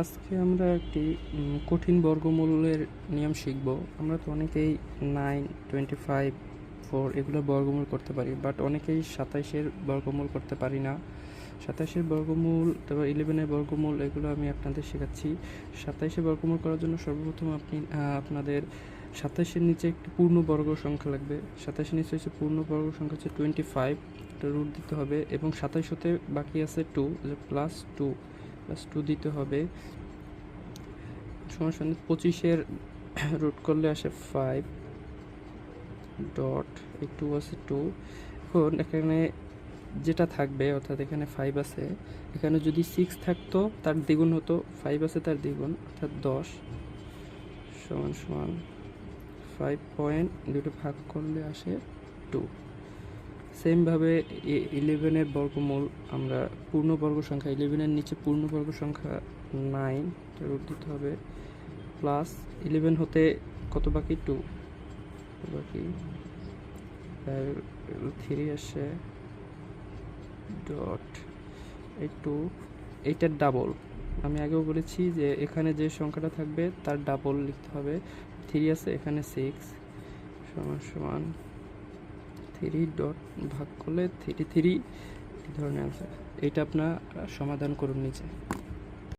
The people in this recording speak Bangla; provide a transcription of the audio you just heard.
আজকে আমরা একটি কঠিন বর্গমূলের নিয়ম শিখব। আমরা তো অনেকেই 9, 25, 4 এগুলো বর্গমূল করতে পারি, বাট অনেকেই 27-এর বর্গমূল করতে পারি না। 27-এর বর্গমূল, তারপর 11-এর বর্গমূল, এগুলো আমি আপনাদের শেখাচ্ছি। 27-এর বর্গমূল করার জন্য সর্বপ্রথম আপনাদের 27-এর নিচে একটি পূর্ণবর্গ সংখ্যা লাগবে। 27-এর নিচে হচ্ছে পূর্ণবর্গ সংখ্যা হচ্ছে 25, এটা রুট দিতে হবে, এবং 27 হতে বাকি আছে 2, +2 দিতে হবে। সমস্যা নেই। 25-এর রুট করলে আসে 5 ডট, এই 2 আছে 2। এখন এখানে যেটা থাকবে, অর্থাৎ এখানে 5 আছে, এখানে যদি 6 থাকতো তার দ্বিগুণ হতো, 5 আছে তার দ্বিগুণ, অর্থাৎ 10 সমান সমান 5 পয়েন্ট, দুটো ভাগ করলে আসে 2। সেমভাবে 11-এর বর্গমূল আমরা পূর্ণবর্গ সংখ্যা, 11-এর নিচে পূর্ণবর্গ সংখ্যা 9, রুট দিতে হবে, প্লাস 11 হতে কত বাকি? 2 বাকি, 3 আসে ডট, এই 2, এইটার ডাবল। আমি আগেও বলেছি যে এখানে যে সংখ্যাটা থাকবে তার ডাবল লিখতে হবে। 3 আছে, এখানে 6 সমান সমান 3 ডট ভাগ করলে 3 এই ধরনের আনসার। এইটা আপনার সমাধান করুন নিচে।